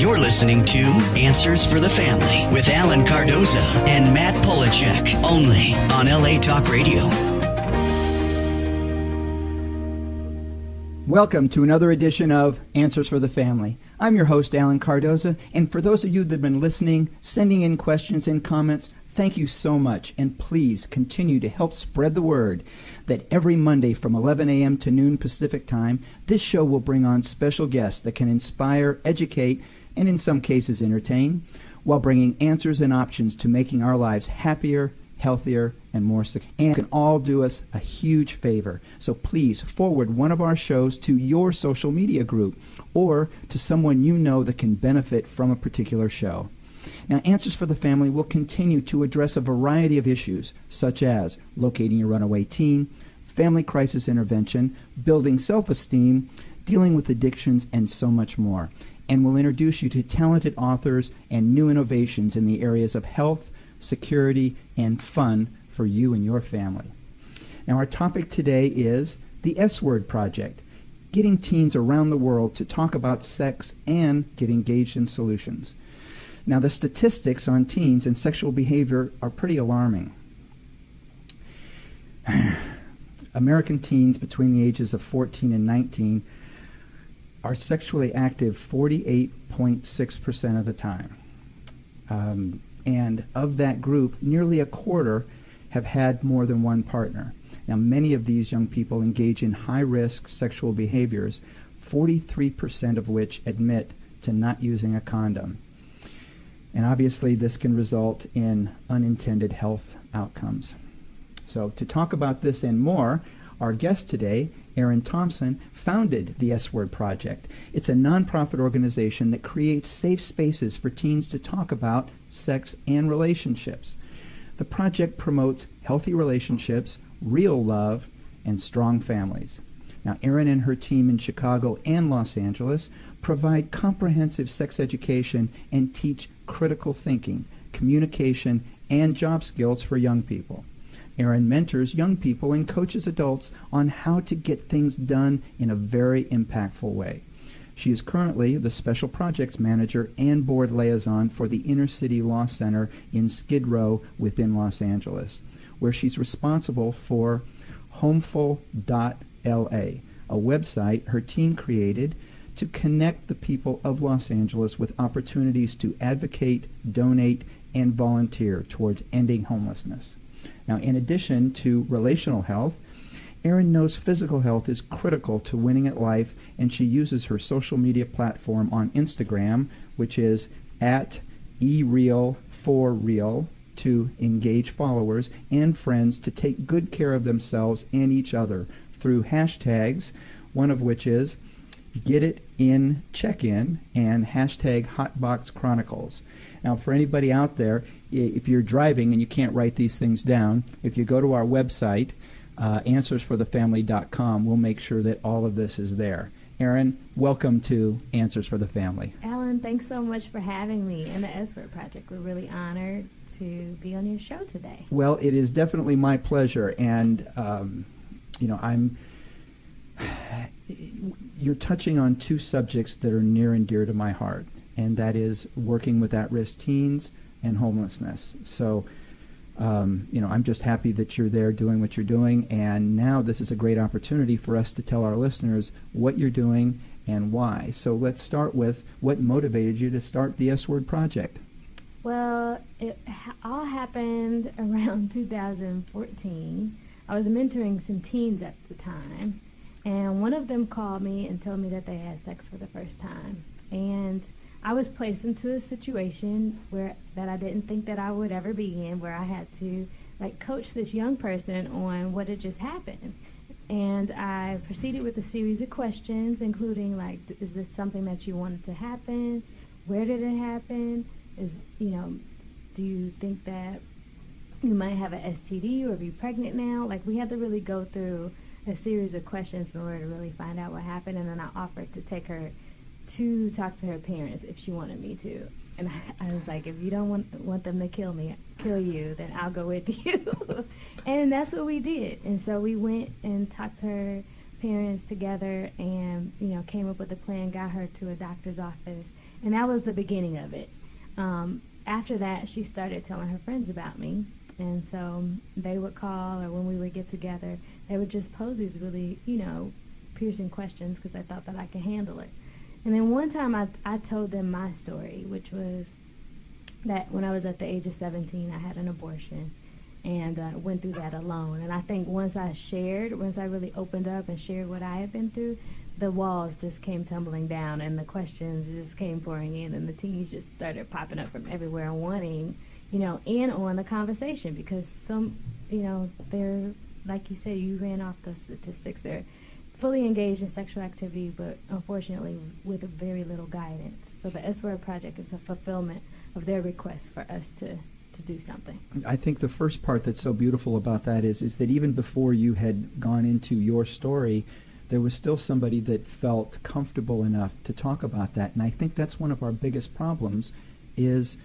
You're listening to Answers for the Family with Alan Cardoza and Matt Polachek, only on LA Talk Radio. Welcome to another edition of Answers for the Family. I'm your host, Alan Cardoza, and for those of you that have been listening, sending in questions and comments, thank you so much, and please continue to help spread the word that every Monday from 11 a.m. to noon Pacific Time, this show will bring on special guests that can inspire, educate, and in some cases entertain, while bringing answers and options to making our lives happier, healthier, and more secure. And can all do us a huge favor. So please forward one of our shows to your social media group or to someone you know that can benefit from a particular show. Now, Answers for the Family will continue to address a variety of issues, such as locating a runaway teen, family crisis intervention, building self-esteem, dealing with addictions, and so much more. And we'll introduce you to talented authors and new innovations in the areas of health, security, and fun for you and your family. Now, our topic today is the S-Word Project, getting teens around the world to talk about sex and get engaged in solutions. Now, the statistics on teens and sexual behavior are pretty alarming. American teens between the ages of 14 and 19 are sexually active 48.6% of the time. And of that group, nearly a quarter have had more than one partner. Now, many of these young people engage in high-risk sexual behaviors, 43% of which admit to not using a condom. And obviously, this can result in unintended health outcomes. So to talk about this and more, our guest today, Erin Thompson, founded the S-Word Project. It's a nonprofit organization that creates safe spaces for teens to talk about sex and relationships. The project promotes healthy relationships, real love, and strong families. Now, Erin and her team in Chicago and Los Angeles provide comprehensive sex education and teach critical thinking, communication, and job skills for young people. Erin mentors young people and coaches adults on how to get things done in a very impactful way. She is currently the Special Projects Manager and Board Liaison for the Inner City Law Center in Skid Row within Los Angeles, where she's responsible for homeful.la, a website her team created to connect the people of Los Angeles with opportunities to advocate, donate, and volunteer towards ending homelessness. Now, in addition to relational health, Erin knows physical health is critical to winning at life, and she uses her social media platform on Instagram, which is @ereal4real, to engage followers and friends to take good care of themselves and each other through hashtags, one of which is Get It In Check-In and hashtag Hotbox Chronicles. Now, for anybody out there, if you're driving and you can't write these things down, if you go to our website, answersforthefamily.com, we'll make sure that all of this is there. Erin, welcome to Answers for the Family. Alan, thanks so much for having me and the S-Word Project. We're really honored to be on your show today. Well, it is definitely my pleasure, and you're touching on two subjects that are near and dear to my heart, and that is working with at-risk teens and homelessness. So, I'm just happy that you're there doing what you're doing, and now this is a great opportunity for us to tell our listeners what you're doing and why. So let's start with what motivated you to start the S-Word Project. Well, it all happened around 2014. I was mentoring some teens at the time, and one of them called me and told me that they had sex for the first time. And I was placed into a situation that I didn't think that I would ever be in, where I had to coach this young person on what had just happened. And I proceeded with a series of questions, including is this something that you wanted to happen? Where did it happen? Do you think that you might have an STD, or are you pregnant now? We had to really go through a series of questions in order to really find out what happened. And then I offered to take her to talk to her parents if she wanted me to. And I was like, if you don't want them to kill you, then I'll go with you. And that's what we did. And so we went and talked to her parents together and, came up with a plan, got her to a doctor's office. And that was the beginning of it. After that, she started telling her friends about me. And so they would call, or when we would get together, they would just pose these really, piercing questions because I thought that I could handle it. And then one time I told them my story, which was that when I was at the age of 17, I had an abortion and went through that alone. And I think once I really opened up and shared what I had been through, the walls just came tumbling down and the questions just came pouring in, and the teens just started popping up from everywhere and wanting, in on the conversation, because some, they're, like you said, you ran off the statistics, they're fully engaged in sexual activity, but unfortunately with very little guidance. So the S-Word Project is a fulfillment of their request for us to do something. I think the first part that's so beautiful about that is that even before you had gone into your story, there was still somebody that felt comfortable enough to talk about that. And I think that's one of our biggest problems is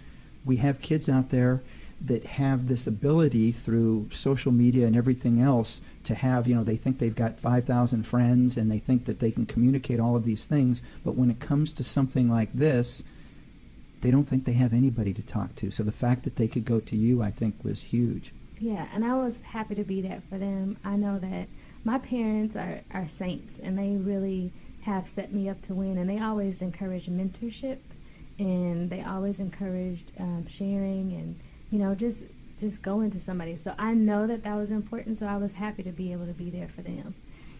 we have kids out there that have this ability through social media and everything else to have, they think they've got 5,000 friends and they think that they can communicate all of these things. But when it comes to something like this, they don't think they have anybody to talk to. So the fact that they could go to you, I think, was huge. Yeah, and I was happy to be there for them. I know that my parents are saints, and they really have set me up to win, and they always encourage mentorship, and they always encouraged sharing and, just going to somebody. So I know that was important, so I was happy to be able to be there for them.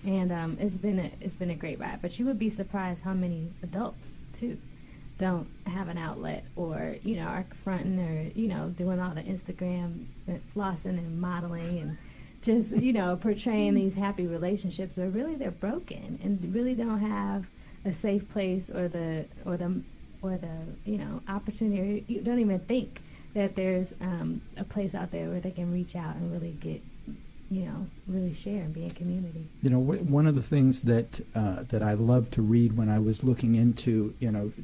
And it's been a great ride. But you would be surprised how many adults, too, don't have an outlet or, are fronting or, doing all the Instagram flossing and modeling and just, portraying these happy relationships, but really they're broken and really don't have a safe place or the opportunity. You don't even think that there's a place out there where they can reach out and really get, really share and be in community. One of the things that I loved to read when I was looking into,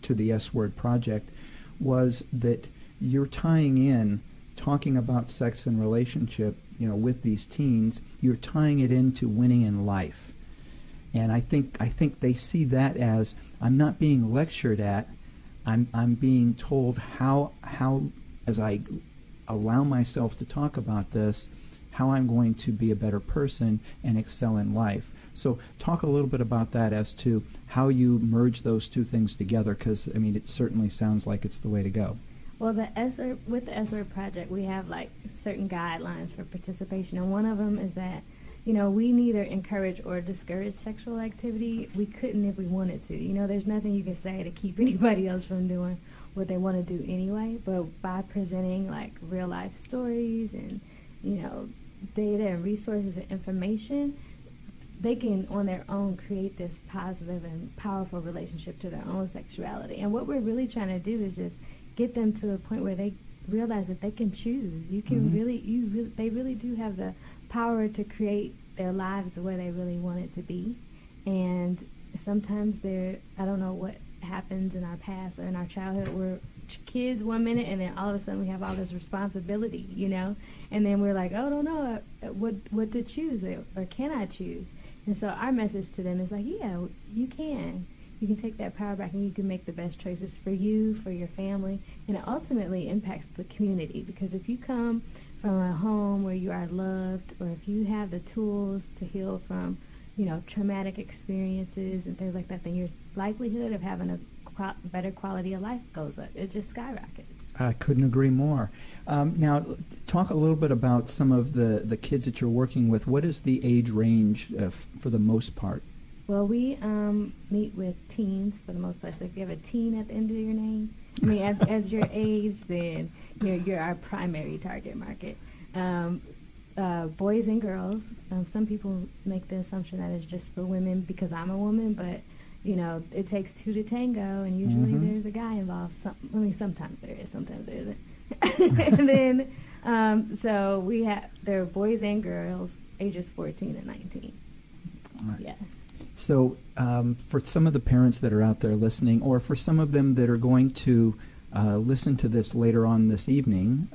to the S-Word Project was that you're tying in, talking about sex and relationship, with these teens, you're tying it into winning in life. And I think they see that as, I'm not being lectured at, I'm being told how as I allow myself to talk about this, how I'm going to be a better person and excel in life. So talk a little bit about that as to how you merge those two things together, because, it certainly sounds like it's the way to go. Well, with the S-Word Project, we have, certain guidelines for participation, and one of them is that, we neither encourage or discourage sexual activity. We couldn't if we wanted to. There's nothing you can say to keep anybody else from doing what they want to do anyway, but by presenting, real-life stories and, data and resources and information, they can, on their own, create this positive and powerful relationship to their own sexuality. And what we're really trying to do is just get them to a point where they realize that they can choose. You can they really do have the power to create their lives the way they really want it to be. And sometimes I don't know what happens in our past or in our childhood. We're kids 1 minute, and then all of a sudden we have all this responsibility, and then we're like, oh, I don't know what to choose or can I choose? And so our message to them is yeah, you can take that power back and you can make the best choices for you, for your family, and it ultimately impacts the community, because if you come from a home where you are loved, or if you have the tools to heal from traumatic experiences and things like that, then your likelihood of having a better quality of life goes up. It just skyrockets. I couldn't agree more. Now, talk a little bit about some of the kids that you're working with. What is the age range for the most part? Well, we meet with teens for the most part. So if you have a teen at the end of your name, as your age, then you're our primary target market. Boys and girls. Some people make the assumption that it's just for women because I'm a woman, but it takes two to tango, and usually there's a guy involved. Sometimes there is, sometimes there isn't. And then, so there are boys and girls, ages 14 and 19. Right. Yes. So for some of the parents that are out there listening, or for some of them that are going to listen to this later on this evening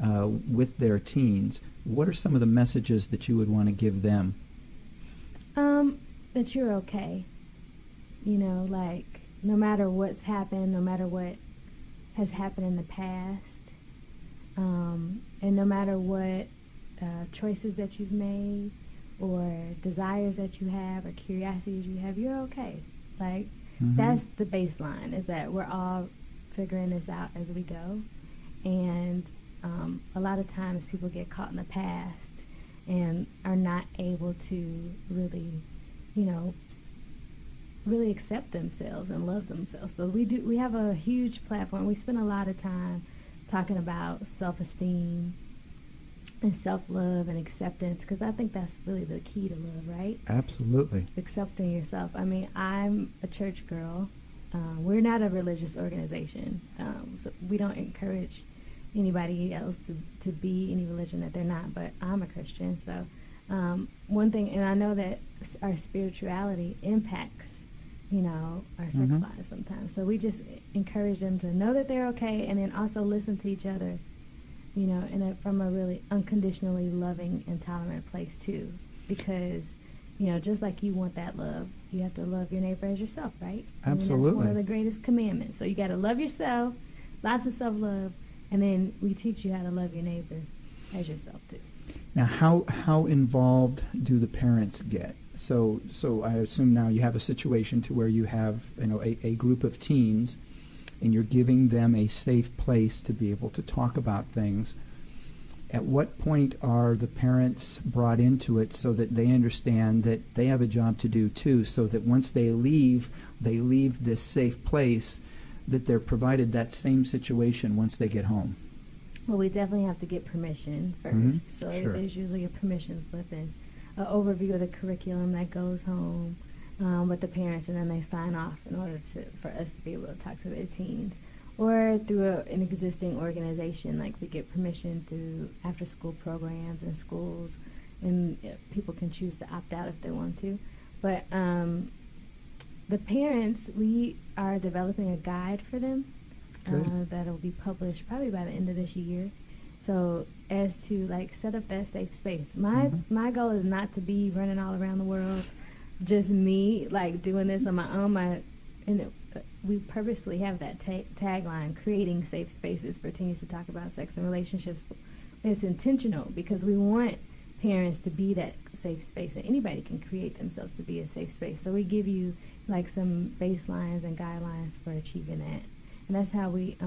with their teens, what are some of the messages that you would want to give them? That you're okay. No matter what's happened, no matter what has happened in the past, and no matter what choices that you've made or desires that you have or curiosities you have, you're okay. Like, that's the baseline, is that we're all figuring this out as we go. And a lot of times people get caught in the past and are not able to really, really accept themselves and love themselves. So we have a huge platform. We spend a lot of time talking about self-esteem and self-love and acceptance, because I think that's really the key to love, right? Absolutely. Accepting yourself. I mean, I'm a church girl. We're not a religious organization, so we don't encourage anybody else to be any religion that they're not, but I'm a Christian. So one thing, and I know that our spirituality impacts, our sex lives sometimes. So we just encourage them to know that they're okay, and then also listen to each other, from a really unconditionally loving and tolerant place too. Because, just like you want that love, you have to love your neighbor as yourself, right? Absolutely. That's one of the greatest commandments. So you got to love yourself, lots of self-love, and then we teach you how to love your neighbor as yourself too. Now, how involved do the parents get? So I assume now you have a situation to where you have a group of teens, and you're giving them a safe place to be able to talk about things. At what point are the parents brought into it so that they understand that they have a job to do too, so that once they leave this safe place, that they're provided that same situation once they get home? Well, we definitely have to get permission first. So Sure. There's usually a permission slip and an overview of the curriculum that goes home with the parents, and then they sign off in order for us to be able to talk to their teens. Or through an existing organization, like we get permission through after-school programs in schools, and people can choose to opt out if they want to. But the parents, we are developing a guide for them that'll be published probably by the end of this year. So as to set up that safe space. My goal is not to be running all around the world, just me doing this on my own. We purposely have that tagline, creating safe spaces for teens to talk about sex and relationships. It's intentional because we want parents to be that safe space, and anybody can create themselves to be a safe space. So we give you some baselines and guidelines for achieving that. And that's how we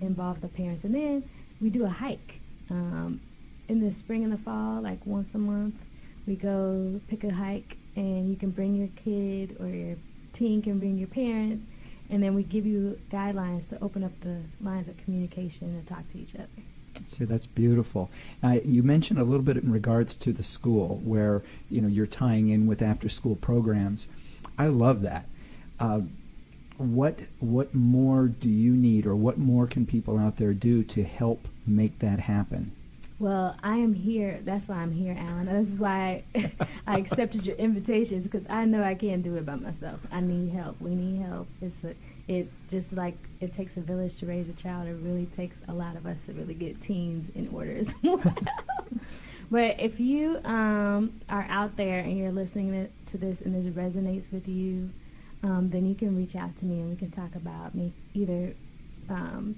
involve the parents. And then we do a hike. In the spring and the fall, once a month, we go pick a hike, and you can bring your kid, or your teen can bring your parents, and then we give you guidelines to open up the lines of communication and talk to each other. See, that's beautiful. You mentioned a little bit in regards to the school where you're tying in with after-school programs. I love that. What more do you need, or what more can people out there do to help make that happen? Well, I am here. That's why I'm here, Alan. This is why I accepted your invitations, because I know I can't do it by myself. I need help. We need help. It takes a village to raise a child. It really takes a lot of us to really get teens in order as well. But if you are out there and you're listening to this and this resonates with you, then you can reach out to me and we can talk about me either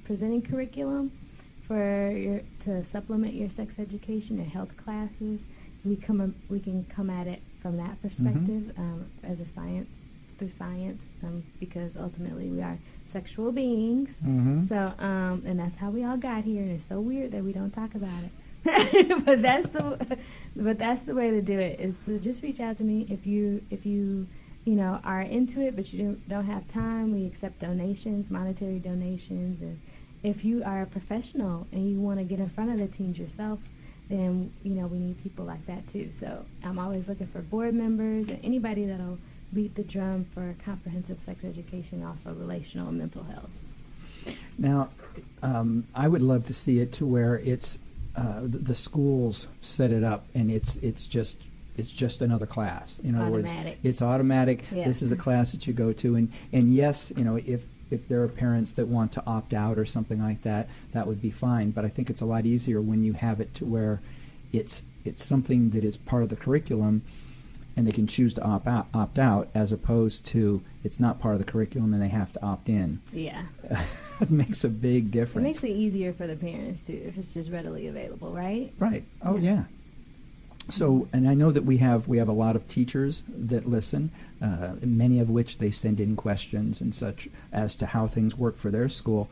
presenting curriculum to supplement your sex education or health classes. So we can come at it from that perspective as through science, because ultimately we are sexual beings. So and that's how we all got here, and it's so weird that we don't talk about it. but that's the way to do it, is to just reach out to me if you are into it, but you don't have time. We accept donations, monetary donations, and if you are a professional and you want to get in front of the teens yourself, then we need people like that too. So I'm always looking for board members and anybody that'll beat the drum for comprehensive sex education, also relational and mental health. Now, I would love to see it to where it's the schools set it up, and it's just another class. In other words, it's automatic. Yeah. This is a class that you go to, and yes, if there are parents that want to opt out or something like that, that would be fine. But I think it's a lot easier when you have it to where it's something that is part of the curriculum, and they can choose to opt out, as opposed to it's not part of the curriculum and they have to opt in. Yeah. It makes a big It difference. makes it easier for the parents too if it's just readily available, right? Right. Oh, yeah. So, and I know that we have a lot of teachers that listen, many of which they send in questions and such as to how things work for their school.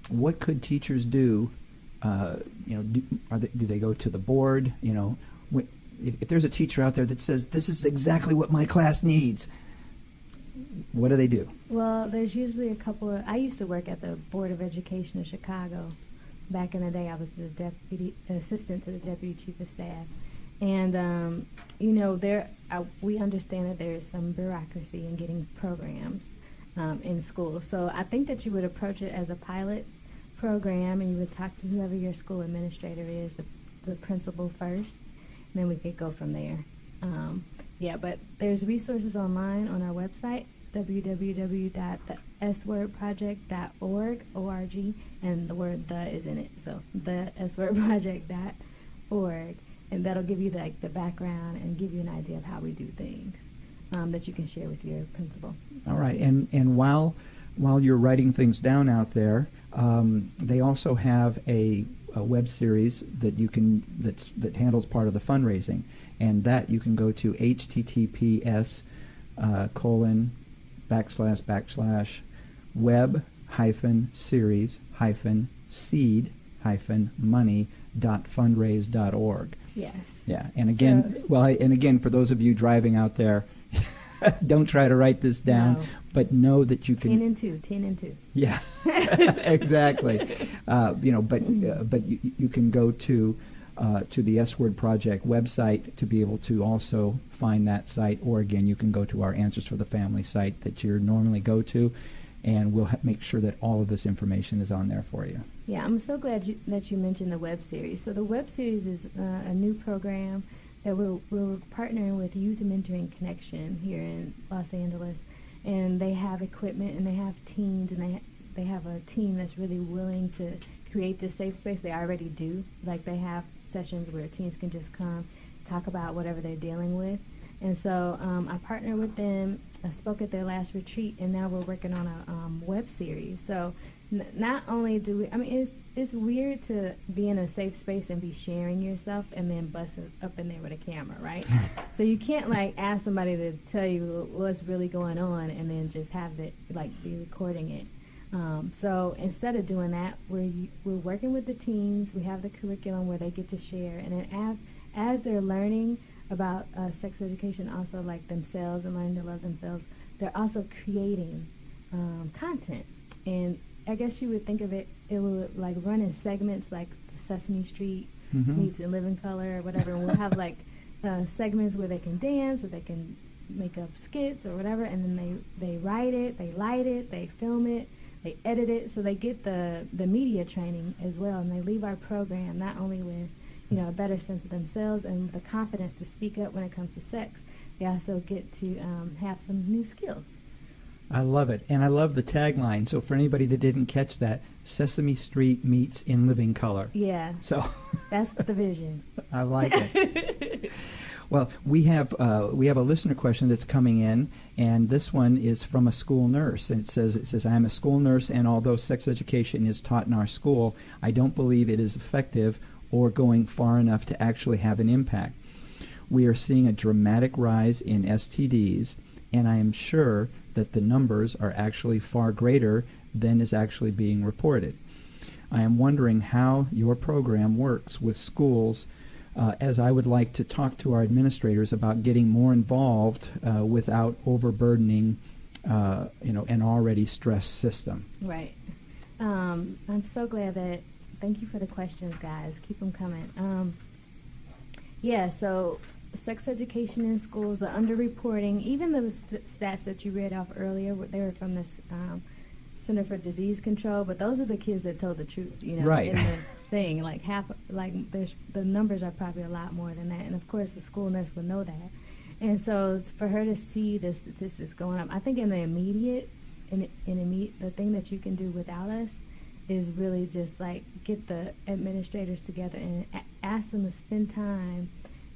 What could teachers do? Do they go to the board? If there's a teacher out there that says this is exactly what my class needs, what do they do? Well, there's usually a couple of. I used to work at the Board of Education of Chicago. Back in the day, I was the deputy assistant to the deputy chief of staff, and we understand that there is some bureaucracy in getting programs in school. So I think that you would approach it as a pilot program, and you would talk to whoever your school administrator is, the principal first, and then we could go from there. But there's resources online on our website, www.theswordproject.org, O-R-G, and the word "the" is in it, so theswordproject.org, and that'll give you the background and give you an idea of how we do things that you can share with your principal. All right, and while you're writing things down out there, they also have a web series that handles part of the fundraising, and that you can go to https://web-series-money.fundraise.org. Yes. Yeah, and again, for those of you driving out there, don't try to write this down, but know that you can. 10 and 2. Yeah, exactly. But you can go to the S Word Project website to be able to also find that site, or again, you can go to our Answers for the Family site that you normally go to, and we'll make sure that all of this information is on there for you. Yeah, I'm so glad that you mentioned the web series. So the web series is a new program that we're partnering with Youth Mentoring Connection here in Los Angeles, and they have equipment and they have teens, and they have a team that's really willing to create this safe space. They already do. Like, they have sessions where teens can just come talk about whatever they're dealing with. And so I partnered with them. I spoke at their last retreat, and now we're working on a web series. So not only do we, it's weird to be in a safe space and be sharing yourself and then bust up in there with a camera, right? So you can't ask somebody to tell you what's really going on and then just have it be recording it. So instead of doing that, we're working with the teens. We have the curriculum where they get to share, and then as they're learning about sex education, also themselves and learning to love themselves, they're also creating content. And I guess you would think of it would run in segments like Sesame Street meets In Living Color or whatever, and we'll have segments where they can dance or they can make up skits or whatever, and then they write it, they light it, they film it, they edit it, so they get the media training as well, and they leave our program not only with a better sense of themselves and the confidence to speak up when it comes to sex, they also get to have some new skills. I love it, and I love the tagline. So for anybody that didn't catch that, Sesame Street meets In Living Color. Yeah. So that's the vision. I like it. Well, we have a listener question that's coming in, and this one is from a school nurse, and it says I am a school nurse, and although sex education is taught in our school, I don't believe it is effective or going far enough to actually have an impact. We are seeing a dramatic rise in STDs, and I am sure that the numbers are actually far greater than is actually being reported. I am wondering how your program works with schools, as I would like to talk to our administrators about getting more involved without overburdening an already stressed system. Right. I'm so glad that. Thank you for the questions, guys. Keep them coming. So sex education in schools, the underreporting, even the stats that you read off earlier, they were from the Center for Disease Control, but those are the kids that told the truth, right. In the thing. The numbers are probably a lot more than that, and of course the school nurse will know that. And so for her to see the statistics going up, I think in the immediate, the thing that you can do without us is really just get the administrators together and ask them to spend time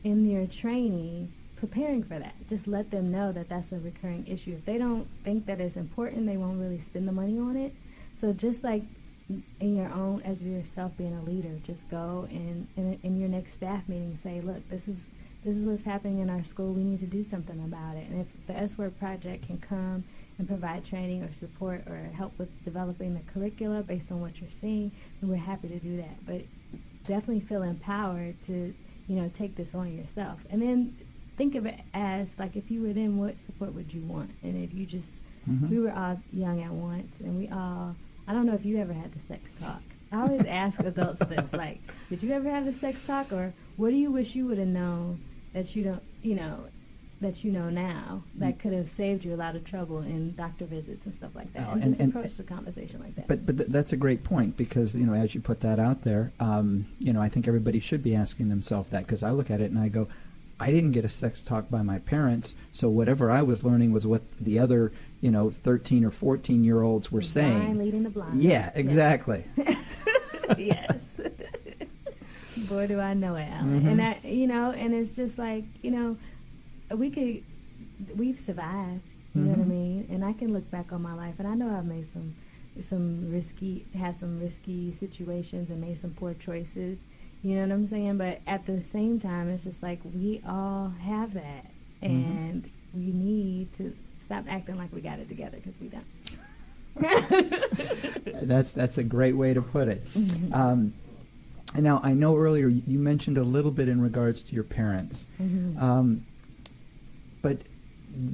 in their training preparing for that. Just let them know that that's a recurring issue. If they don't think that it's important, they won't really spend the money on it. So just like in your own, as yourself being a leader, just go and in your next staff meeting say, look, this is what's happening in our school. We need to do something about it. And if the S-Word Project can come and provide training or support or help with developing the curricula based on what you're seeing, then we're happy to do that. But definitely feel empowered to, take this on yourself. And then think of it as, like, if you were them, what support would you want? And if you just, we were all young at once, and we all, I don't know if you ever had the sex talk. I always ask adults this, like, did you ever have the sex talk, or what do you wish you would have known that you don't, that you know now that could have saved you a lot of trouble in doctor visits and stuff like that? And just approach the conversation like that. But that's a great point, because, as you put that out there, I think everybody should be asking themselves that, because I look at it and I go, I didn't get a sex talk by my parents, so whatever I was learning was what the other, 13 or 14-year-olds were saying. Blind leading the blind. Yeah, exactly. Yes. Boy, do I know it, Alan. And that, and it's just like, we've survived, you know what I mean? And I can look back on my life, and I know I've made some risky situations and made some poor choices, you know what I'm saying? But at the same time, it's just like we all have that, and we need to stop acting like we got it together, because we don't. That's a great way to put it. And now, I know earlier you mentioned a little bit in regards to your parents, but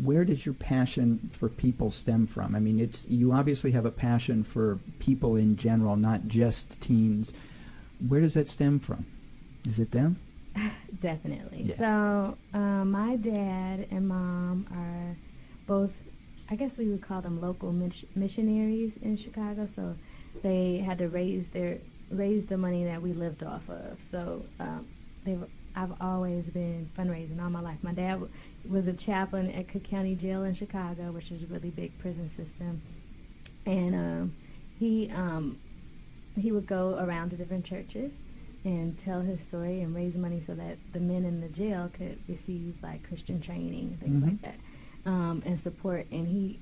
where does your passion for people stem from? I mean, you obviously have a passion for people in general, not just teens. Where does that stem from? Is it them? Definitely. Yeah. So my dad and mom are both, I guess we would call them local missionaries in Chicago. So they had to raise the money that we lived off of. So I've always been fundraising all my life. My dad was a chaplain at Cook County Jail in Chicago, which is a really big prison system, and he would go around to different churches and tell his story and raise money so that the men in the jail could receive like Christian training and things like that, and support. And he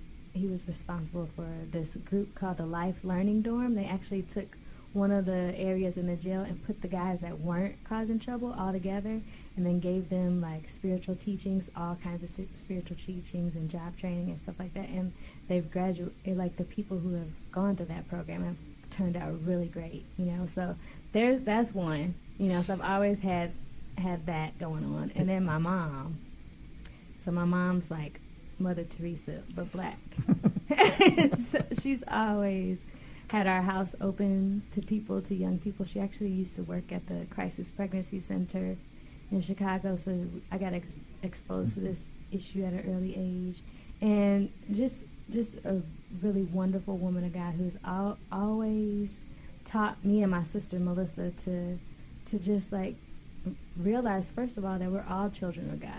was responsible for this group called the Life Learning Dorm. They actually took one of the areas in the jail and put the guys that weren't causing trouble all together, and then gave them like spiritual teachings, all kinds of spiritual teachings and job training and stuff like that. And they've graduated, like the people who have gone through that program have turned out really great, so that's one, so I've always had that going on. And then my mom, so my mom's like Mother Teresa but black. So she's always had our house open to young people. She actually used to work at the Crisis Pregnancy Center in Chicago, so I got exposed to this issue at an early age. And just a really wonderful woman of God who's always taught me and my sister Melissa to just like realize, first of all, that we're all children of God.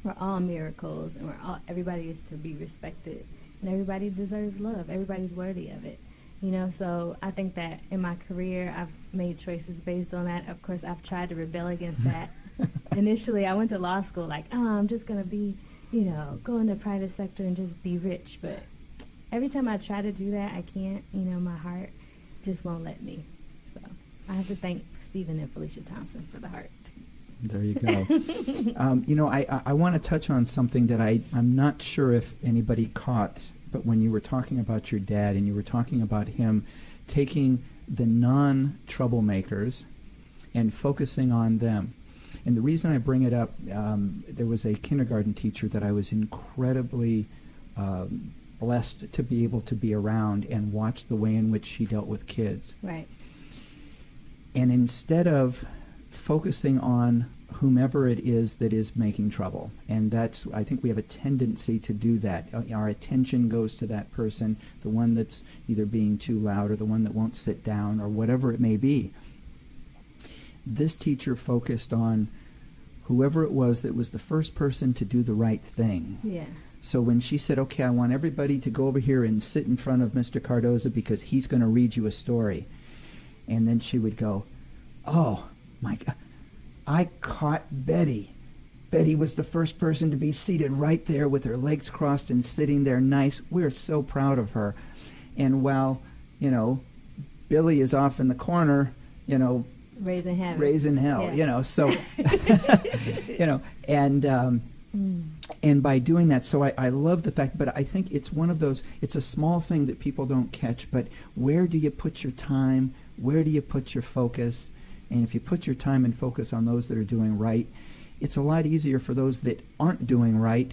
We're all miracles, and everybody is to be respected, and everybody deserves love. Everybody's worthy of it, So I think that in my career, I've made choices based on that. Of course, I've tried to rebel against that. Initially, I went to law school like, I'm just going to be, go in the private sector and just be rich. But every time I try to do that, I can't. My heart just won't let me. So I have to thank Stephen and Felicia Thompson for the heart. There you go. I want to touch on something that I'm not sure if anybody caught, but when you were talking about your dad and you were talking about him taking the non-troublemakers and focusing on them. And the reason I bring it up, there was a kindergarten teacher that I was incredibly blessed to be able to be around and watch the way in which she dealt with kids. Right. And instead of focusing on whomever it is that is making trouble, and I think we have a tendency to do that. Our attention goes to that person, the one that's either being too loud or the one that won't sit down or whatever it may be. This teacher focused on whoever it was that was the first person to do the right thing. Yeah. So when she said, okay, I want everybody to go over here and sit in front of Mr. Cardoza because he's going to read you a story. And then she would go, oh, my God, I caught Betty. Betty was the first person to be seated right there with her legs crossed and sitting there nice. We're so proud of her. And while, Billy is off in the corner, raising hell. Raising hell, so, and by doing that, so I love the fact, but I think it's one of those, it's a small thing that people don't catch, but where do you put your time? Where do you put your focus? And if you put your time and focus on those that are doing right, it's a lot easier for those that aren't doing right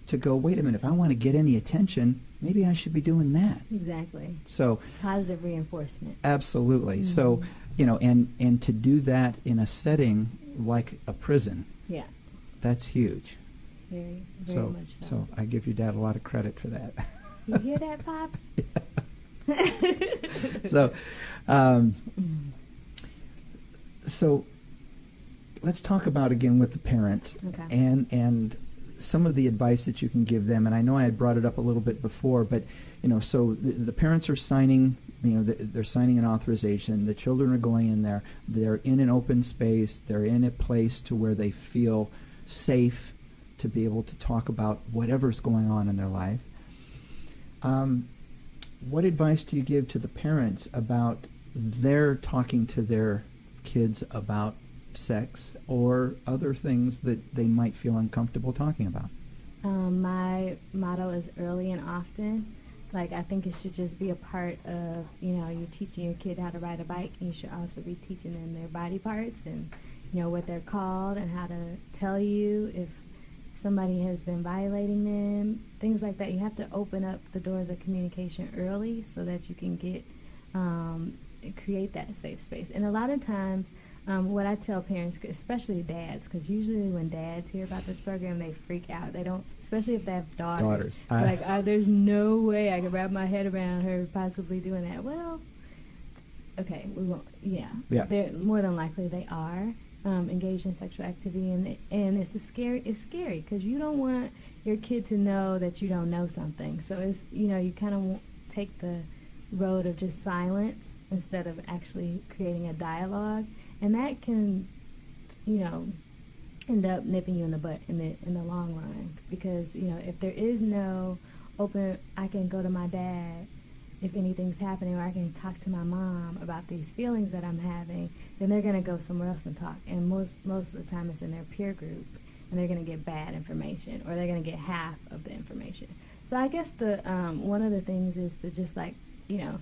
to go, wait a minute, if I want to get any attention, maybe I should be doing that. Exactly. So positive reinforcement. Absolutely. So, and to do that in a setting like a prison, that's huge. Very So much so. So I give your dad a lot of credit for that. You hear that, Pops? So, so let's talk about again with the parents and some of the advice that you can give them. And I know I had brought it up a little bit before, but so the parents are signing, they're signing an authorization. The children are going in there. They're in an open space. They're in a place to where they feel safe to be able to talk about whatever's going on in their life. What advice do you give to the parents about their talking to their kids about sex or other things that they might feel uncomfortable talking about? My motto is early and often. Like, I think it should just be a part of, you're teaching your kid how to ride a bike, and you should also be teaching them their body parts and, what they're called and how to tell you if somebody has been violating them, things like that. You have to open up the doors of communication early so that you can get, create that safe space. And a lot of times, what I tell parents, especially dads, because usually when dads hear about this program, they freak out. They don't, especially if they have daughters. There's no way I can wrap my head around her possibly doing that. Well, okay, we won't. Yeah. They're more than likely they are engaged in sexual activity, and it's scary because you don't want your kid to know that you don't know something. So it's you kind of take the road of just silence instead of actually creating a dialogue. And that can, end up nipping you in the butt in the long run. Because, if there is no open, I can go to my dad if anything's happening, or I can talk to my mom about these feelings that I'm having, then they're going to go somewhere else and talk. And most of the time it's in their peer group, and they're going to get bad information, or they're going to get half of the information. So I guess the one of the things is to just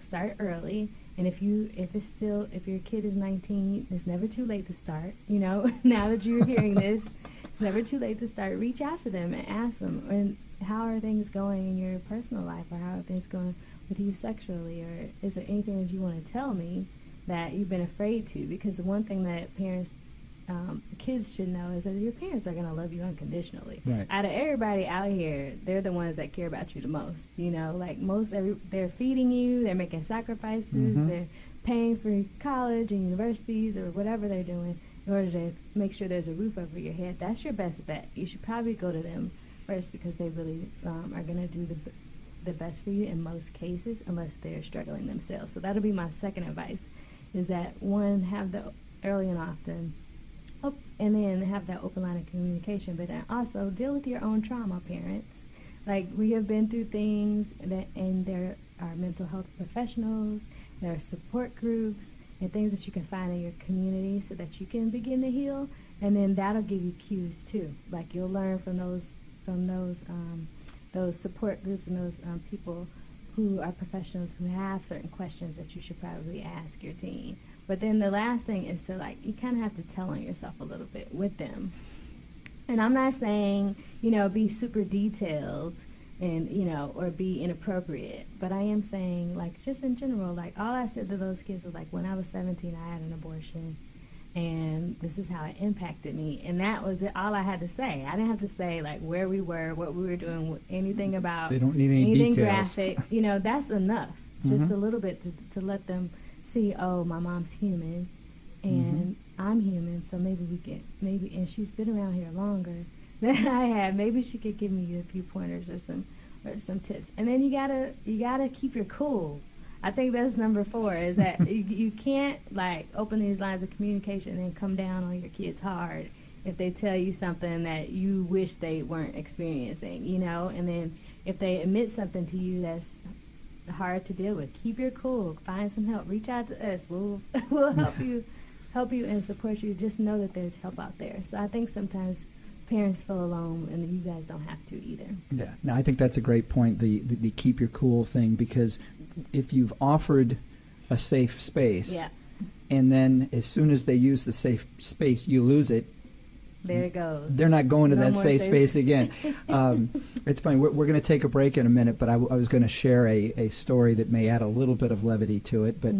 start early. And if your kid is 19, it's never too late to start. Now that you're hearing this, it's never too late to start. Reach out to them and ask them, and how are things going in your personal life, or how are things going with you sexually, or is there anything that you want to tell me that you've been afraid to? Because the one thing that parents, kids should know is that your parents are going to love you unconditionally. Right. Out of everybody out here, they're the ones that care about you the most. They're feeding you, they're making sacrifices, they're paying for college and universities or whatever they're doing in order to make sure there's a roof over your head. That's your best bet. You should probably go to them first, because they really are going to do the best for you in most cases, unless they're struggling themselves. So that'll be my second advice, is that one, have the early and often, and then have that open line of communication. But then also deal with your own trauma, parents. Like, we have been through things and there are mental health professionals, there are support groups, and things that you can find in your community so that you can begin to heal. And then that'll give you cues too. Like, you'll learn from those support groups and those people who are professionals who have certain questions that you should probably ask your teen. But then the last thing is to, you kind of have to tell on yourself a little bit with them. And I'm not saying, be super detailed and, or be inappropriate. But I am saying, just in general, all I said to those kids was, when I was 17, I had an abortion. And this is how it impacted me. And that was all I had to say. I didn't have to say, where we were, what we were doing, anything about they don't need any anything details. Graphic. That's enough. Just a little bit to let them see, oh, my mom's human and I'm human, so maybe and she's been around here longer than I have. Maybe she could give me a few pointers or some tips. And then you gotta keep your cool. I think that's number 4, is that you can't open these lines of communication and then come down on your kids hard if they tell you something that you wish they weren't experiencing, And then if they admit something to you that's hard to deal with. Keep your cool. Find some help. Reach out to us. We'll help you and support you. Just know that there's help out there. So I think sometimes parents feel alone, and you guys don't have to either. Yeah. Now I think that's a great point. The keep your cool thing, because if you've offered a safe space, yeah, and then as soon as they use the safe space, you lose it. There it goes. They're not going to No that more safe space again. It's funny. We're going to take a break in a minute, but I was going to share a story that may add a little bit of levity to it. But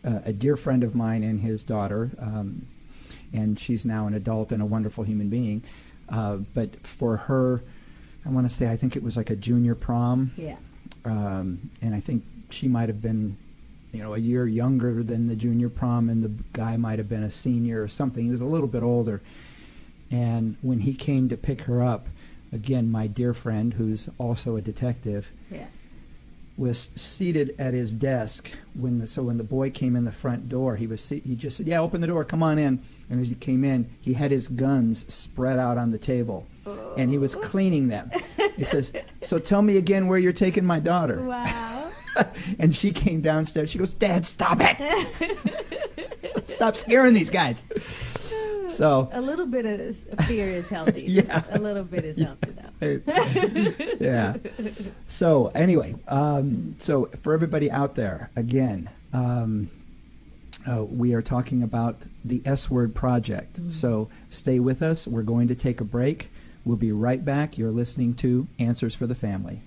a dear friend of mine and his daughter, and she's now an adult and a wonderful human being. But for her, I want to say, I think it was like a junior prom. Yeah. And I think she might have been, a year younger than the junior prom, and the guy might have been a senior or something. He was a little bit older. And when he came to pick her up, again, my dear friend, who's also a detective, Yeah. was seated at his desk when the boy came in the front door. He just said, "Yeah, open the door, come on in." And as he came in, he had his guns spread out on the table, and he was cleaning them. He says, "So tell me again where you're taking my daughter." Wow. And she came downstairs. She goes, "Dad, stop it! Stop scaring these guys." So a little bit of fear is healthy. Yeah. Just a little bit is healthy, though. Yeah. So anyway, so for everybody out there, again, we are talking about the S Word Project. Mm-hmm. So stay with us. We're going to take a break. We'll be right back. You're listening to Answers for the Family.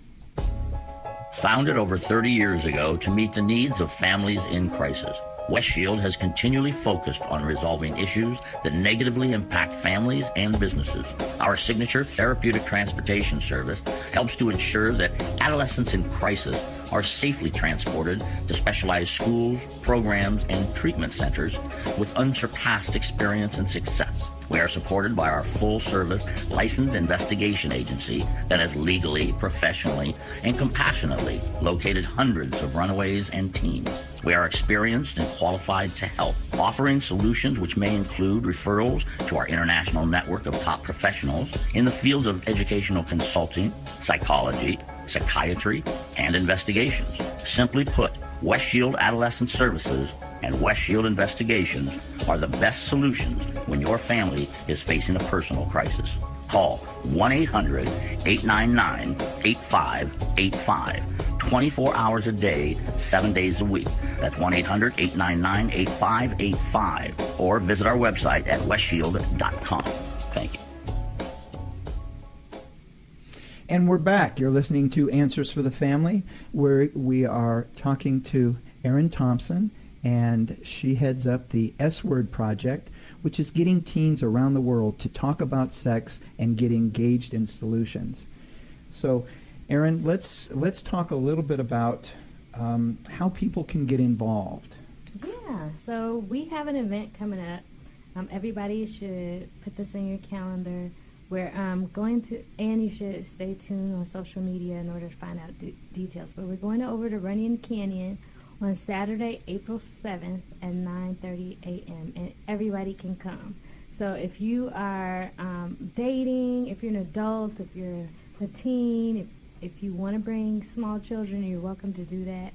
Founded over 30 years ago to meet the needs of families in crisis, West Shield has continually focused on resolving issues that negatively impact families and businesses. Our signature therapeutic transportation service helps to ensure that adolescents in crisis are safely transported to specialized schools, programs, and treatment centers with unsurpassed experience and success. We are supported by our full-service licensed investigation agency that has legally, professionally, and compassionately located hundreds of runaways and teens. We are experienced and qualified to help, offering solutions which may include referrals to our international network of top professionals in the fields of educational consulting, psychology, psychiatry, and investigations. Simply put, West Shield Adolescent Services and West Shield Investigations are the best solutions when your family is facing a personal crisis. Call 1-800-899-8585. 24 hours a day, 7 days a week. That's 1-800-899-8585. Or visit our website at westshield.com. Thank you. And we're back. You're listening to Answers for the Family, where we are talking to Erin Thompson, and she heads up the S Word Project, which is getting teens around the world to talk about sex and get engaged in solutions. So, Erin, let's talk a little bit about how people can get involved. Yeah, so we have an event coming up. Everybody should put this in your calendar. We're going to, and you should stay tuned on social media in order to find out details. But we're going over to Runyon Canyon on Saturday, April 7th at 9:30 a.m. and everybody can come. So if you are dating, if you're an adult, if you're a teen, if you want to bring small children, you're welcome to do that.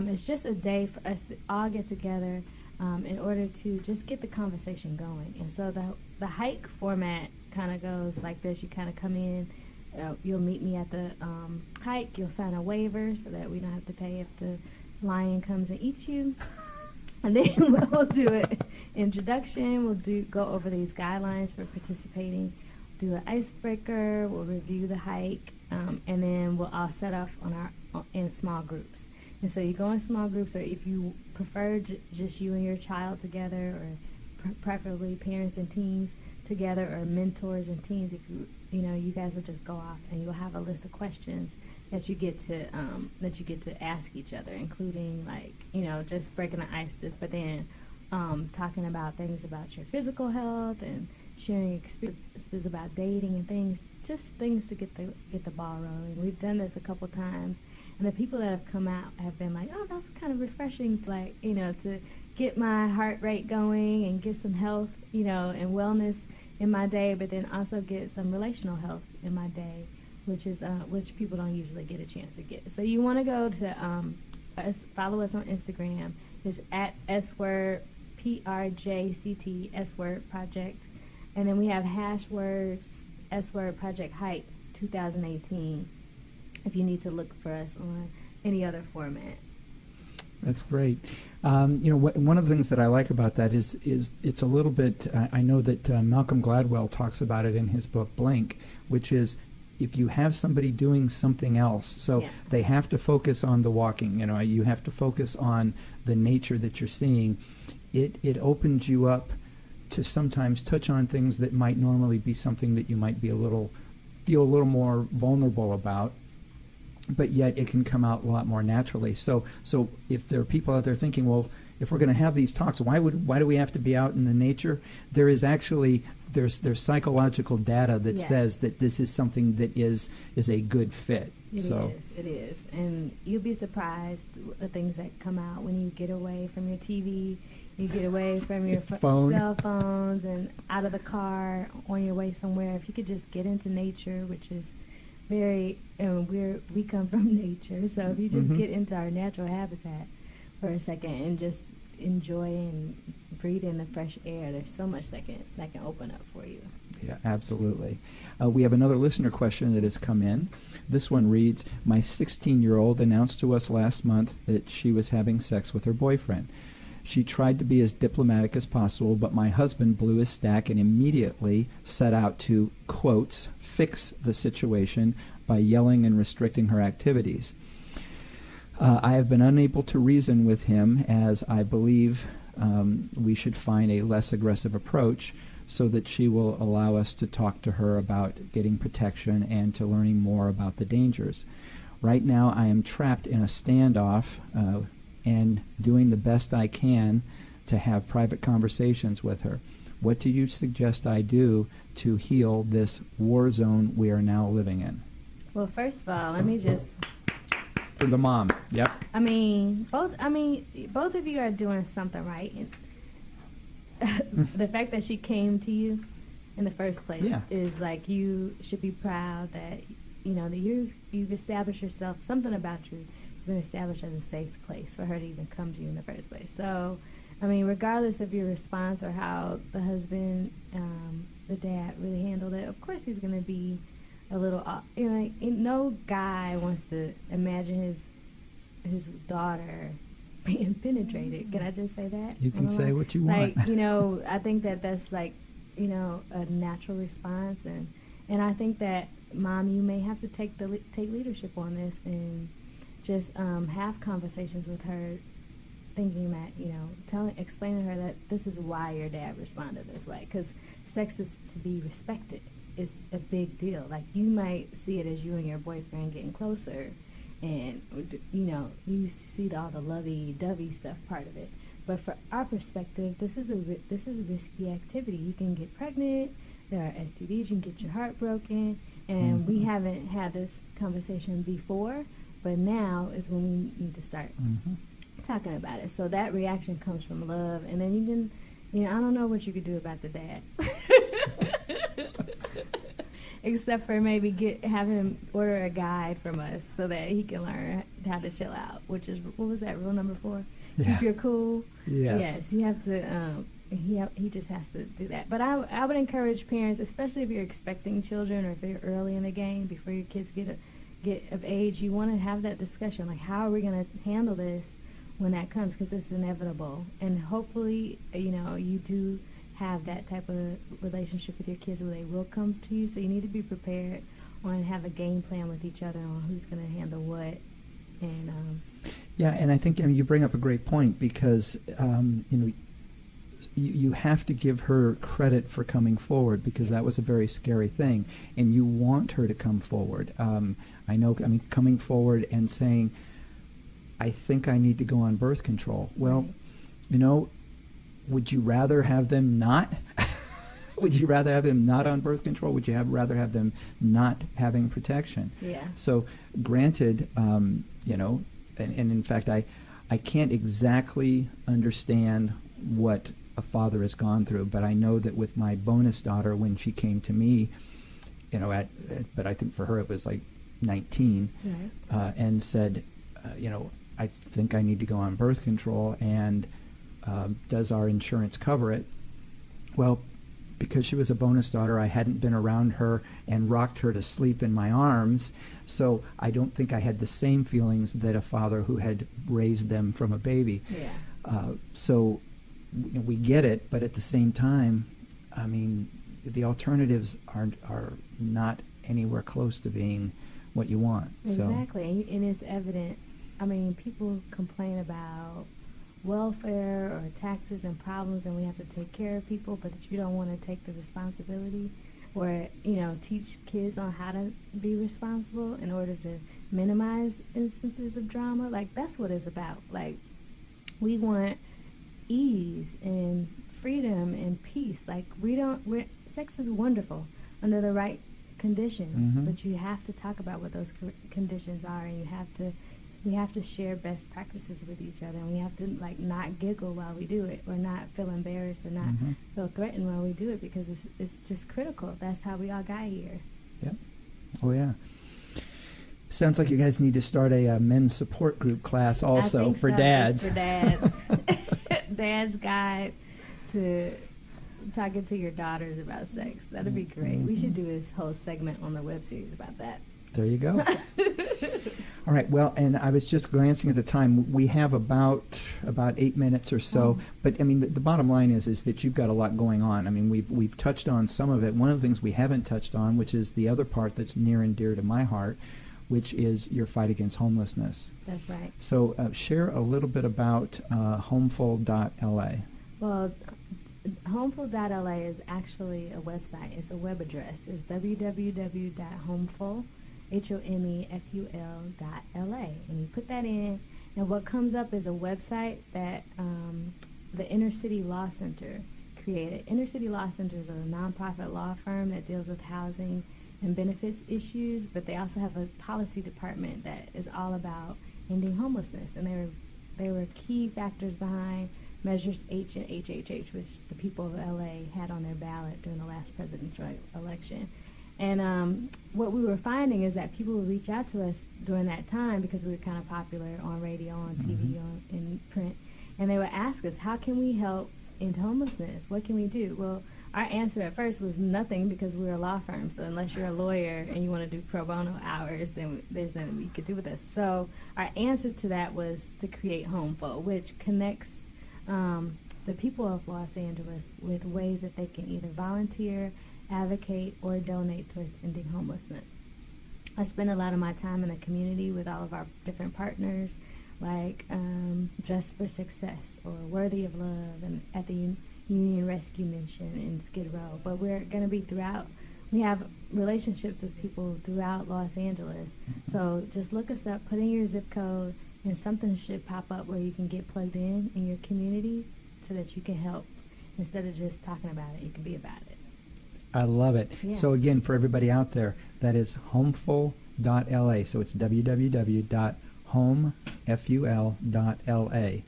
It's just a day for us to all get together in order to just get the conversation going. And so the hike format kind of goes like this. You kind of come in, you'll meet me at the hike, you'll sign a waiver so that we don't have to pay if the lion comes and eats you. And then we'll do an introduction, we'll go over these guidelines for participating, do an icebreaker, we'll review the hike, and then we'll all set off in small groups. And so you go in small groups, or if you prefer just you and your child together, or preferably parents and teens together, or mentors and teens, if you guys will just go off and you'll have a list of questions that you get to ask each other, including just breaking the ice, but then talking about things about your physical health and sharing experiences about dating and things to get the ball rolling. We've done this a couple times, and the people that have come out have been like, "Oh, that was kind of refreshing, to get my heart rate going and get some health, and wellness in my day, but then also get some relational health in my day." which people don't usually get a chance to get. So you want to go to follow us on Instagram. It's at SWord PRJCT SWord Project, and then we have #words SWord Project Hype 2018. If you need to look for us on any other format. That's great. One of the things that I like about that is it's a little bit. I know that Malcolm Gladwell talks about it in his book Blink, which is if you have somebody doing something else, so they have to focus on the walking. You have to focus on the nature that you're seeing. It opens you up to sometimes touch on things that might normally be something that you might be feel a little more vulnerable about. But yet it can come out a lot more naturally. So if there are people out there thinking, well, if we're going to have these talks, why do we have to be out in the nature? There is actually there's psychological data that says that this is something that is a good fit. It is, and you'll be surprised the things that come out when you get away from your TV, you get away from your cell phones, and out of the car on your way somewhere. If you could just get into nature, which is we come from nature, so if you just get into our natural habitat for a second and just enjoy and breathe in the fresh air, there's so much that can open up for you. Yeah, absolutely. We have another listener question that has come in. This one reads, my 16-year-old announced to us last month that she was having sex with her boyfriend. She tried to be as diplomatic as possible, but my husband blew his stack and immediately set out to, quotes, fix the situation by yelling and restricting her activities. I have been unable to reason with him, as I believe we should find a less aggressive approach so that she will allow us to talk to her about getting protection and to learning more about the dangers. Right now I am trapped in a standoff and doing the best I can to have private conversations with her. What do you suggest I do to heal this war zone we are now living in? Well, first of all, let me just... For the mom, yep. Both of you are doing something right. The fact that she came to you in the first place is like, you should be proud that, that you've established yourself, something about you has been established as a safe place for her to even come to you in the first place. So, regardless of your response or how the husband, the dad really handled it, of course he's going to be a little, no guy wants to imagine his daughter being penetrated. Can I just say that? You can say what you want. I think that's a natural response, and I think that, Mom, you may have to take leadership on this and just have conversations with her, thinking that, explaining to her that this is why your dad responded this way, because sex is to be respected. It's a big deal. Like, you might see it as you and your boyfriend getting closer, and you see all the lovey-dovey stuff part of it. But for our perspective, this is a risky activity. You can get pregnant. There are STDs. You can get your heart broken. And we haven't had this conversation before, but now is when we need to start talking about it. So that reaction comes from love, and then you can, I don't know what you could do about the dad. Except for maybe have him order a guide from us so that he can learn how to chill out, which is, what was that, rule number 4? Keep your cool. Yes, you have to, he just has to do that. But I would encourage parents, especially if you're expecting children or if they're early in the game, before your kids get of age, you want to have that discussion, like, how are we going to handle this when that comes, because it's inevitable. And hopefully, you do have that type of relationship with your kids where they will come to you. So you need to be prepared and have a game plan with each other on who's going to handle what. And and I think you bring up a great point, because you have to give her credit for coming forward, because that was a very scary thing, and you want her to come forward. Coming forward and saying, I think I need to go on birth control. Well, would you rather have them not? Would you rather have them not on birth control? Would you rather have them not having protection? Yeah. So, granted, and in fact, I can't exactly understand what a father has gone through, but I know that with my bonus daughter, when she came to me, but I think for her it was like 19, Right. and said, I think I need to go on birth control, and does our insurance cover it? Well, because she was a bonus daughter, I hadn't been around her and rocked her to sleep in my arms, so I don't think I had the same feelings that a father who had raised them from a baby. Yeah. So we get it, but at the same time, I mean, the alternatives are not anywhere close to being what you want. Exactly, and it's evident. I mean, people complain about welfare or taxes and problems, and we have to take care of people, but you don't want to take the responsibility or, teach kids on how to be responsible in order to minimize instances of drama. Like, that's what it's about. Like, we want ease and freedom and peace. Like, sex is wonderful under the right conditions, Mm-hmm. but you have to talk about what those conditions are, and we have to share best practices with each other, and we have to not giggle while we do it, or not feel embarrassed, or not Mm-hmm. feel threatened while we do it, because it's just critical. That's how we all got here. Yep. Oh yeah. Sounds like you guys need to start a men's support group class also I think for so, dads. just for dads. Dad's guide to talking to your daughters about sex. That'd be great. We should do this whole segment on the web series about that. There you go. All right. Well, and I was just glancing at the time. We have about 8 minutes or so. But I mean, the bottom line is that you've got a lot going on. I mean, we've touched on some of it. One of the things we haven't touched on, which is the other part that's near and dear to my heart, which is your fight against homelessness. That's right. So share a little bit about homeful.la. Well, homeful.la is actually a website. It's a web address. It's www.homeful.la. HOMEFUL.LA, and you put that in, and what comes up is a website that the Inner City Law Center created. Inner City Law Center is a nonprofit law firm that deals with housing and benefits issues, but they also have a policy department that is all about ending homelessness, and they were key factors behind Measures H and HHH, which the people of LA had on their ballot during the last presidential election. And what we were finding is that people would reach out to us during that time, because we were kind of popular on radio, on TV, in print, and they would ask us, how can we help end homelessness? What can we do? Well, our answer at first was nothing, because we're a law firm, so unless you're a lawyer and you want to do pro bono hours, then there's nothing we could do with us. So our answer to that was to create Homeful, which connects the people of Los Angeles with ways that they can either volunteer, advocate, or donate towards ending homelessness. I spend a lot of my time in the community with all of our different partners, like Dress for Success or Worthy of Love, and at the Union Rescue Mission in Skid Row. But we're going to be we have relationships with people throughout Los Angeles. So just look us up, put in your zip code, and something should pop up where you can get plugged in your community so that you can help. Instead of just talking about it, you can be about it. I love it. Yeah. So again, for everybody out there, that is homeful.la. So it's www.homeful.la.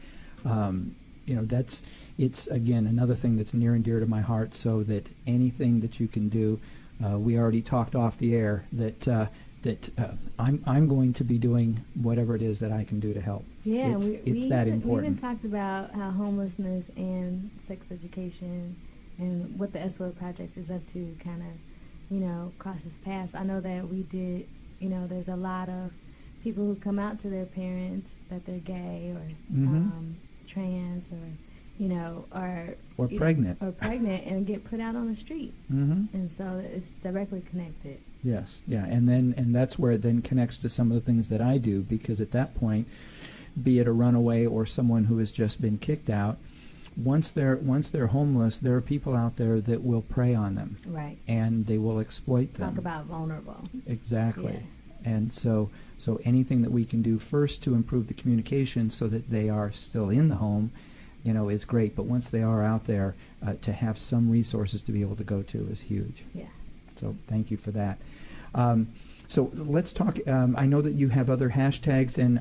It's again another thing that's near and dear to my heart. So that anything that you can do, we already talked off the air that I'm going to be doing whatever it is that I can do to help. Yeah, it's that important. We even talked about how homelessness and sex education and what the SWORD Project is up to kind of, crosses paths. I know that we did, there's a lot of people who come out to their parents that they're gay or trans or, or pregnant. Or pregnant and get put out on the street. Mm-hmm. And so it's directly connected. Yes, yeah, and that's where it then connects to some of the things that I do, because at that point, be it a runaway or someone who has just been kicked out, once they're homeless, there are people out there that will prey on them, right? And they will exploit them. Talk about vulnerable. Exactly. Yes. And so anything that we can do first to improve the communication so that they are still in the home, is great. But once they are out there, to have some resources to be able to go to is huge. Yeah. So thank you for that. So let's talk. I know that you have other hashtags, and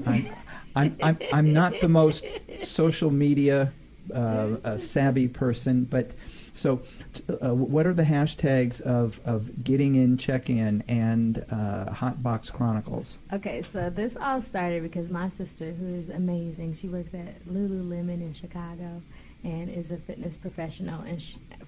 I'm not the most social media savvy person, but So, what are the hashtags of Getting In, Check In, and Hot Box Chronicles? Okay, so this all started because my sister, who is amazing, she works at Lululemon in Chicago and is a fitness professional. And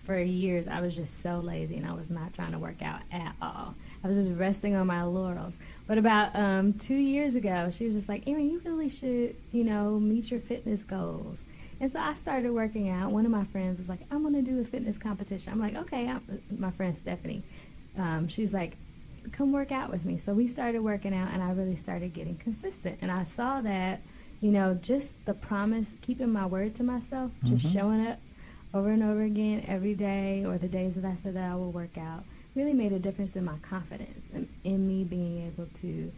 for years, I was just so lazy, and I was not trying to work out at all. I was just resting on my laurels. But about 2 years ago, she was just like, Erin, you really should, meet your fitness goals. And so I started working out. One of my friends was like, I'm going to do a fitness competition. I'm like, okay. My friend Stephanie, she's like, come work out with me. So we started working out, and I really started getting consistent. And I saw that, just the promise, keeping my word to myself, just showing up over and over again every day, or the days that I said that I will work out, really made a difference in my confidence and in me being able to,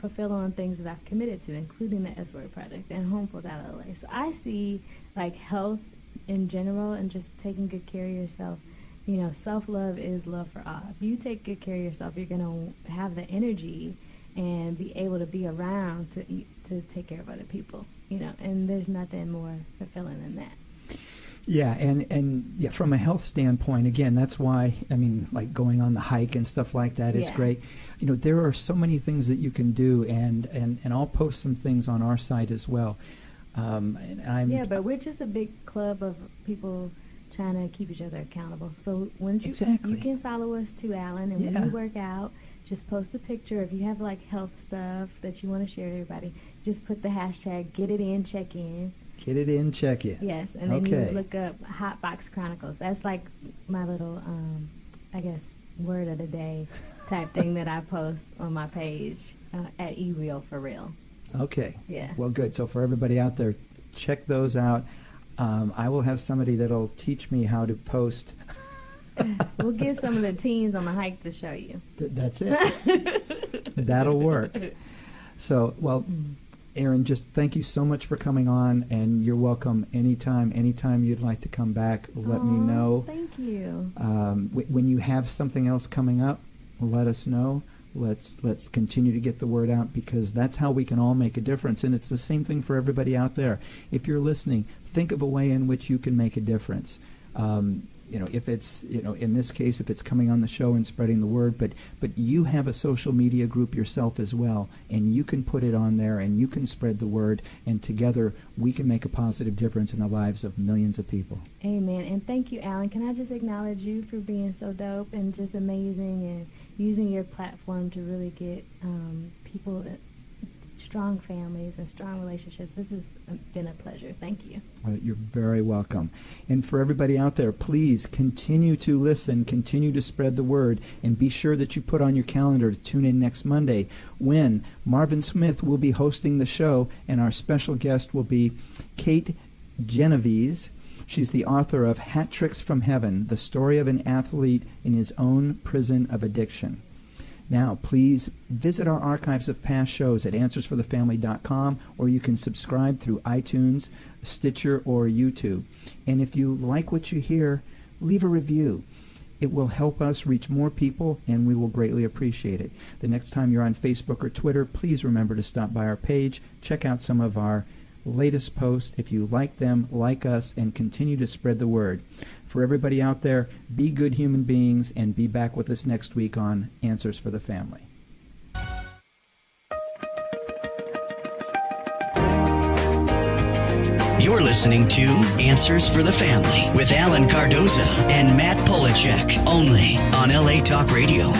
fulfill on things that I've committed to, including the S-Word Project and Homeful LA. So I see, health in general and just taking good care of yourself. Self-love is love for all. If you take good care of yourself, you're going to have the energy and be able to be around to take care of other people, and there's nothing more fulfilling than that. Yeah, and from a health standpoint, again, that's why, going on the hike and stuff like that is great. There are so many things that you can do, and I'll post some things on our site as well. But we're just a big club of people trying to keep each other accountable. So once you can follow us too, Alan, and when you work out, just post a picture. If you have health stuff that you want to share to everybody, just put the hashtag Get It In, Check In. Get It In, Check In. Yes, and then you look up Hot Box Chronicles. That's my little, word of the day type thing that I post on my page at eReal for real. Okay. Yeah. Well, good. So for everybody out there, check those out. I will have somebody that'll teach me how to post. We'll get some of the teens on the hike to show you. That's it. That'll work. So, Erin, just thank you so much for coming on, and you're welcome anytime you'd like to come back, let me know. Thank you. When you have something else coming up, let us know. Let's continue to get the word out, because that's how we can all make a difference. And it's the same thing for everybody out there. If you're listening, think of a way in which you can make a difference. If it's, in this case, if it's coming on the show and spreading the word, but you have a social media group yourself as well, and you can put it on there and you can spread the word, and together we can make a positive difference in the lives of millions of people. Amen. And thank you, Alan. Can I just acknowledge you for being so dope and just amazing, and using your platform to really get people strong families and strong relationships. This has been a pleasure. Thank you. You're very welcome. And for everybody out there, please continue to listen, continue to spread the word, and be sure that you put on your calendar to tune in next Monday, when Marvin Smith will be hosting the show, and our special guest will be Kate Genovese. She's the author of Hat Tricks from Heaven, the story of an athlete in his own prison of addiction. Now, please visit our archives of past shows at AnswersForTheFamily.com, or you can subscribe through iTunes, Stitcher, or YouTube. And if you like what you hear, leave a review. It will help us reach more people, and we will greatly appreciate it. The next time you're on Facebook or Twitter, please remember to stop by our page, check out some of our latest posts. If you like them, like us, and continue to spread the word. For everybody out there, be good human beings, and be back with us next week on Answers for the Family. You're listening to Answers for the Family with Alan Cardoza and Matt Polachek, only on LA Talk Radio.